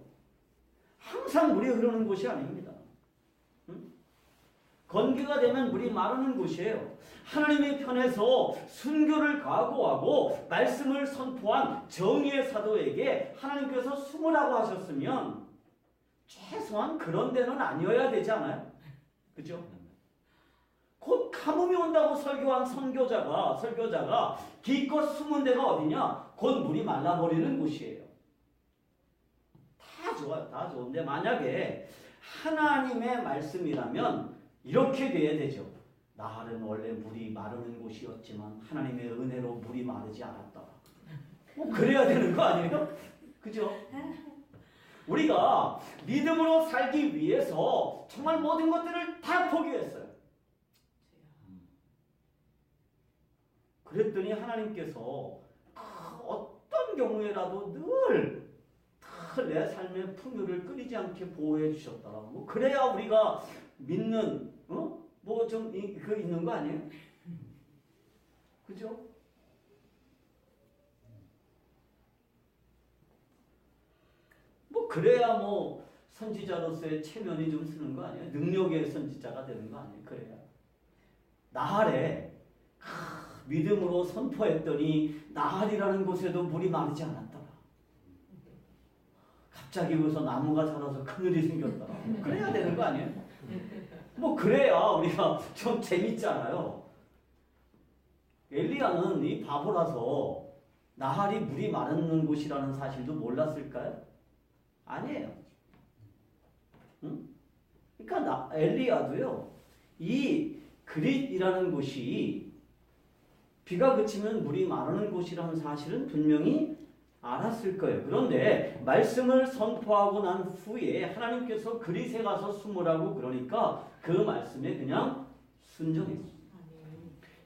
항상 물이 흐르는 곳이 아닙니다. 응? 건기가 되면 물이 마르는 곳이에요. 하나님의 편에서 순교를 각오하고 말씀을 선포한 정의의 사도에게 하나님께서 숨으라고 하셨으면 최소한 그런 데는 아니어야 되지 않아요? 그죠? 곧 가뭄이 온다고 설교한 설교자가 기껏 숨은 데가 어디냐? 곧 물이 말라버리는 곳이에요. 다 좋아요. 다 좋은데 만약에 하나님의 말씀이라면 이렇게 돼야 되죠. 나할은 원래 물이 마르는 곳이었지만 하나님의 은혜로 물이 마르지 않았다. 뭐 그래야 되는 거 아니에요? 그죠? 우리가 믿음으로 살기 위해서 정말 모든 것들을 다 포기했어요. 그랬더니 하나님께서 어떤 경우에라도 늘 내 삶의 풍요를 끊이지 않게 보호해 주셨더라고. 그래야 우리가 믿는 뭐 좀 그 있는 거 아니에요? 그죠? 뭐 그래야 뭐 선지자로서의 체면이 좀 쓰는 거 아니에요? 능력의 선지자가 되는 거 아니에요? 그래야 나할에 믿음으로 선포했더니 나할이라는 곳에도 물이 마르지 않았더라. 갑자기 거기서 나무가 자라서 그늘이 생겼더라. 그래야 되는 거 아니에요? 뭐 그래야 우리가 좀 재밌잖아요. 엘리야는 이 바보라서 나할이 물이 마르는 곳이라는 사실도 몰랐을까요? 아니에요. 응? 그러니까 엘리야도요, 이 그릿이라는 곳이 비가 그치면 물이 마르는 곳이라는 사실은 분명히 알았을 거예요. 그런데 말씀을 선포하고 난 후에 하나님께서 그릿에 가서 숨으라고 그러니까 그 말씀에 그냥 순종했어요.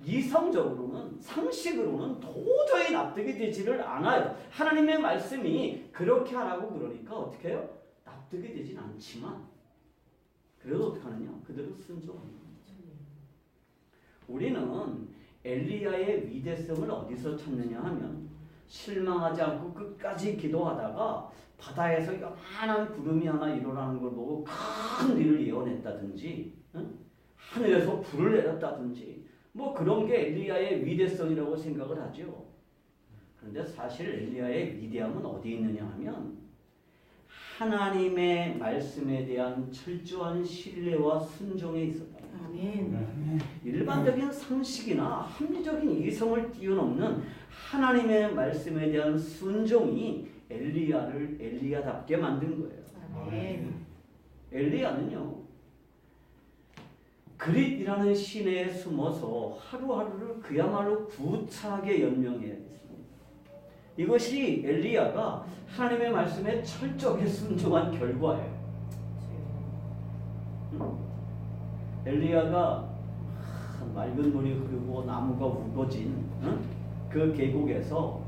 이성적으로는, 상식으로는 도저히 납득이 되지를 않아요. 하나님의 말씀이 그렇게 하라고 그러니까 어떻게 해요? 납득이 되진 않지만 그래도 어떻게 하느냐? 그대로 순종합니다. 우리는 엘리야의 위대성을 어디서 찾느냐 하면 실망하지 않고 끝까지 기도하다가 바다에서 요만한 구름이 하나 일어나는 걸 보고 큰 일을 예언했다든지, 응? 하늘에서 불을 내렸다든지 뭐 그런 게 엘리야의 위대성이라고 생각을 하죠. 그런데 사실 엘리야의 위대함은 어디 있느냐 하면 하나님의 말씀에 대한 철저한 신뢰와 순종에 있었다. 아멘. 일반적인 상식이나 합리적인 이성을 뛰어넘는 하나님의 말씀에 대한 순종이 엘리야를 엘리야답게 만든 거예요. 아멘. 엘리야는요, 그릿이라는 시내에 숨어서 하루하루를 그야말로 구차하게 연명해야겠습니다. 이것이 엘리야가 하나님의 말씀에 철저하게 순종한 결과예요. 엘리야가 맑은 물이 흐르고 나무가 우거진 그 계곡에서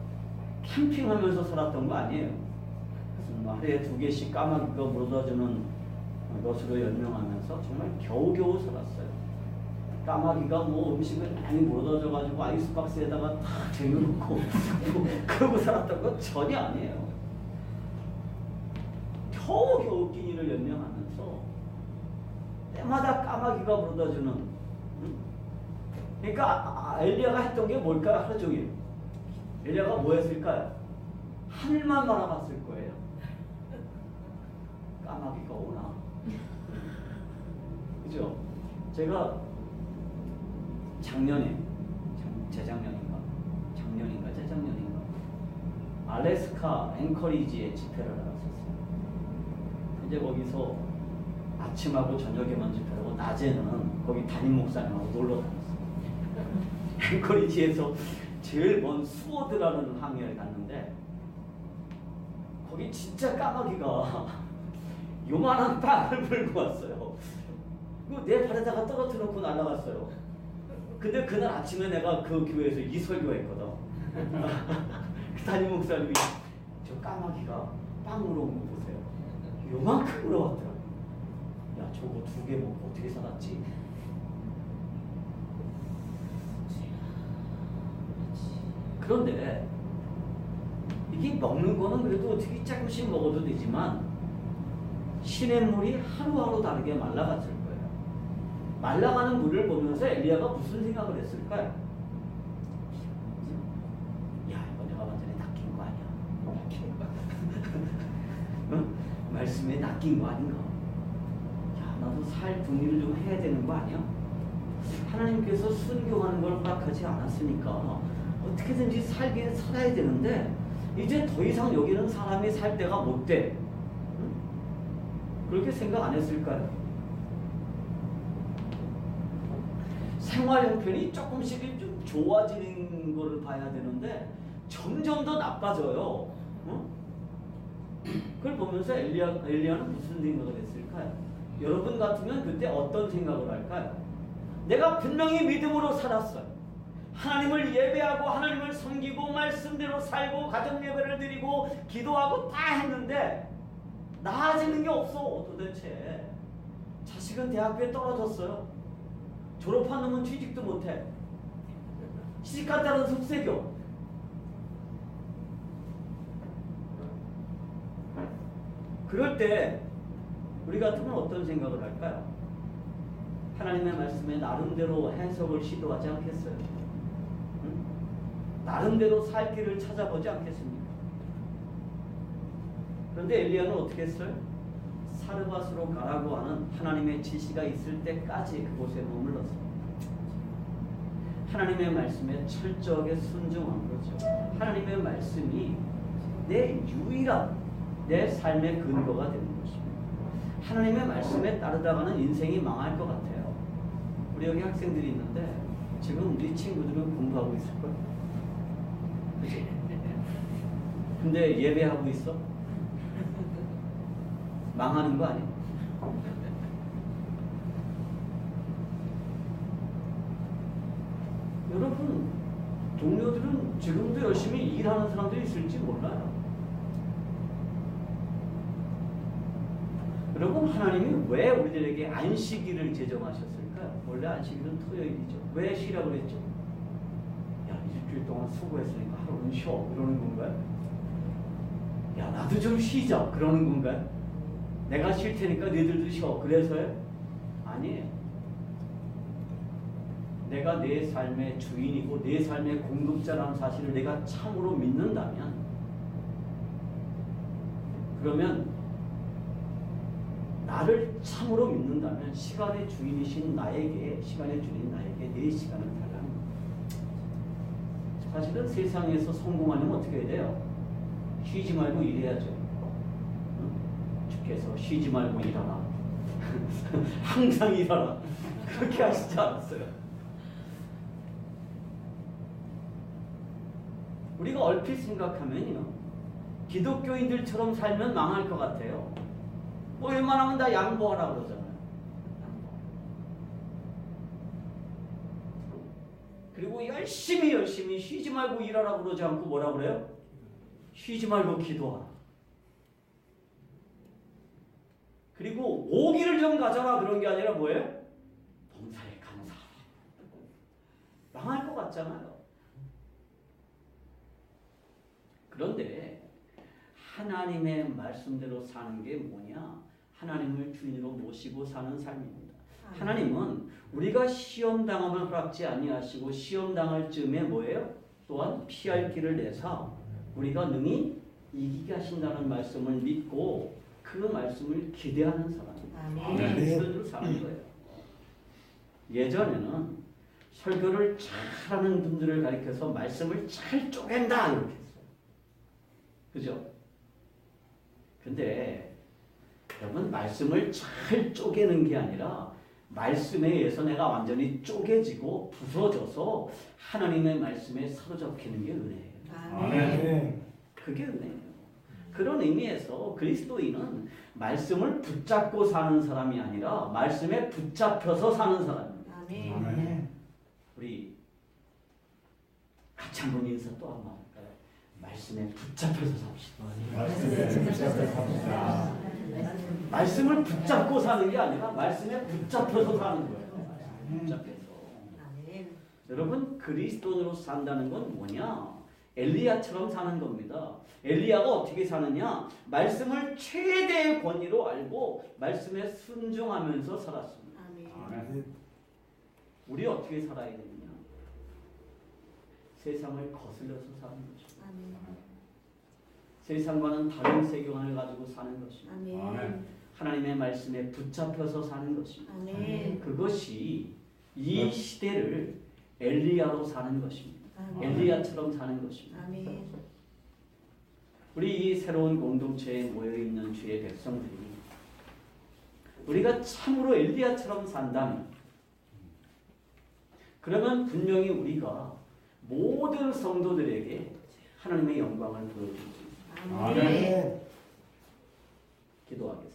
캠핑하면서 살았던 거 아니에요. 하루에 2개씩 까마귀가 물어다주는 것으로 연명하면서 정말 겨우겨우 살았어요. 까마귀가 뭐 음식을 많이 물어다줘가지고 아이스박스에다가 탁 쟁여놓고 그러고 살았던 거 전혀 아니에요. 겨우겨우 끼니를 연명하면서 때마다 까마귀가 물어다주는. 그러니까 엘리야가 했던 게 뭘까요? 하루 종일 엘리야가 뭐 했을까요? 하늘만 바라봤을 거예요. 까마귀가 오나? 그죠? 제가 재작년인가 알래스카 앵커리지에 집회를 나갔었어요. 이제 거기서 아침하고 저녁에만 집회하고 낮에는 거기 담임 목사님하고 놀러 다녔어요. 앵커리지에서 제일 먼 수워드라는 항해를 갔는데 거기 진짜 까마귀가 요만한 빵을 물고 왔어요. 내 발에다가 떨어뜨려 놓고 날아갔어요. 근데 그날 아침에 내가 그 교회에서 이 설교했거든. 그 담임 목사님이 저 까마귀가 빵 물어온 거 보세요. 요만큼 물어왔더라고. 야, 저거 2개 먹고 어떻게 살았지? 그런데 이게 먹는 거는 그래도 어떻게 조금씩 먹어도 되지만 시냇물이 하루하루 다르게 말라갔을 거예요. 말라가는 물을 보면서 엘리야가 무슨 생각을 했을까요? 야, 이거 내가 완전히 낚인 거 아니야? 응? 말씀에 낚인 거 아닌가? 야, 나도 살 분리를 좀 해야 되는 거 아니야? 하나님께서 순교하는 걸 허락하지 않았으니까 어떻게든지 살아야 되는데 이제 더 이상 여기는 사람이 살 때가 못 돼. 응? 그렇게 생각 안 했을까요? 생활 형편이 조금씩 좀 좋아지는 거를 봐야 되는데 점점 더 나빠져요. 응? 그걸 보면서 엘리야는 무슨 생각을 했을까요? 여러분 같으면 그때 어떤 생각을 할까요? 내가 분명히 믿음으로 살았어요. 하나님을 예배하고 하나님을 섬기고 말씀대로 살고 가정 예배를 드리고 기도하고 다 했는데 나아지는 게 없어. 도대체 자식은 대학교에 떨어졌어요. 졸업한 놈은 취직도 못해. 시집간 딸은 속세교. 그럴 때 우리 같으면 어떤 생각을 할까요? 하나님의 말씀에 나름대로 해석을 시도하지 않겠어요? 응? 나름대로 살 길을 찾아보지 않겠습니까? 그런데 엘리야는 어떻게 했어요? 사르밧으로 가라고 하는 하나님의 지시가 있을 때까지 그곳에 머물렀습니다. 하나님의 말씀에 철저하게 순종한 거죠. 하나님의 말씀이 내 유일한 내 삶의 근거가 되는 것입니다. 하나님의 말씀에 따르다가는 인생이 망할 것 같아요. 우리 여기 학생들이 있는데 지금 우리 친구들은 공부하고 있을 거예요. 그치? 근데 예배하고 있어? 망하는 거 아니야? 여러분, 동료들은 지금도 열심히 일하는 사람들이 있을지 몰라요. 여러분, 하나님이 왜 우리들에게 안식일을 제정하셨을까요? 원래 안식일은 토요일이죠. 왜 쉬라고 그랬죠? 야, 일주일 동안 수고했으니까 하루는 쉬어. 그러는 건가요? 야, 나도 좀 쉬자. 그러는 건가요? 내가 쉴 테니까 너희들도 쉬어. 그래서요? 아니에요. 내가 내 삶의 주인이고 내 삶의 공급자라는 사실을 내가 참으로 믿는다면 그러면 나를 참으로 믿는다면 시간의 주인이신 나에게, 시간의 주인 나에게 내 시간을 달라는 거예요. 사실은 세상에서 성공하려면 어떻게 해야 돼요? 쉬지 말고 일해야죠. 응? 주께서 쉬지 말고 일하라. 항상 일하라. 그렇게 하시지 않았어요. 우리가 얼핏 생각하면요, 기독교인들처럼 살면 망할 것 같아요. 뭐 웬만하면 다 양보하라 그러잖아요. 그리고 열심히 쉬지 말고 일하라 그러지 않고 뭐라 그래요? 쉬지 말고 기도하라. 그리고 오기를 좀 가져라 그런 게 아니라 뭐예요? 봉사에 감사하라. 망할 것 같잖아요. 그런데 하나님의 말씀대로 사는 게 뭐냐? 하나님을 주인으로 모시고 사는 삶입니다. 하나님은 우리가 시험 당함을 허락지 아니하시고 시험 당할 즈음에 뭐예요? 또한 피할 길을 내사 우리가 능히 이기게 하신다는 말씀을 믿고 그 말씀을 기대하는 사람입니다. 그리스도인으로 사는 거예요. 예전에는 설교를 잘하는 분들을 가리켜서 말씀을 잘 쪼갠다 이렇게 했어요. 그죠? 근데 여러분 말씀을 잘 쪼개는 게 아니라 말씀에 의해서 내가 완전히 쪼개지고 부서져서 하나님의 말씀에 사로잡히는 게 은혜예요. 아멘. 그게 은혜예요. 그런 의미에서 그리스도인은 말씀을 붙잡고 사는 사람이 아니라 말씀에 붙잡혀서 사는 사람입니다. 아멘. 우리 같이 한번 인사 또 한번 할까요? 말씀에 붙잡혀서 삽시다. 말씀에 붙잡혀 말씀을 붙잡고 사는 게 아니라 말씀에 붙잡혀서 사는 거예요. 붙잡혀서. 여러분 그리스도인으로 산다는 건 뭐냐? 엘리야처럼 사는 겁니다. 엘리야가 어떻게 사느냐? 말씀을 최대의 권위로 알고 말씀에 순종하면서 살았습니다. 아멘. 우리 어떻게 살아야 되느냐? 세상을 거슬려서 사는 거죠. 세상과는 다른 세계관을 가지고 사는 것입니다. 하나님의 말씀에 붙잡혀서 사는 것입니다. 그것이 이 시대를 엘리야로 사는 것입니다. 엘리야처럼 사는 것입니다. 우리 이 새로운 공동체에 모여있는 주의 백성들이 우리가 참으로 엘리야처럼 산다면 그러면 분명히 우리가 모든 성도들에게 하나님의 영광을 보여줄 수 있습니다. 아멘. 기도하겠습니다.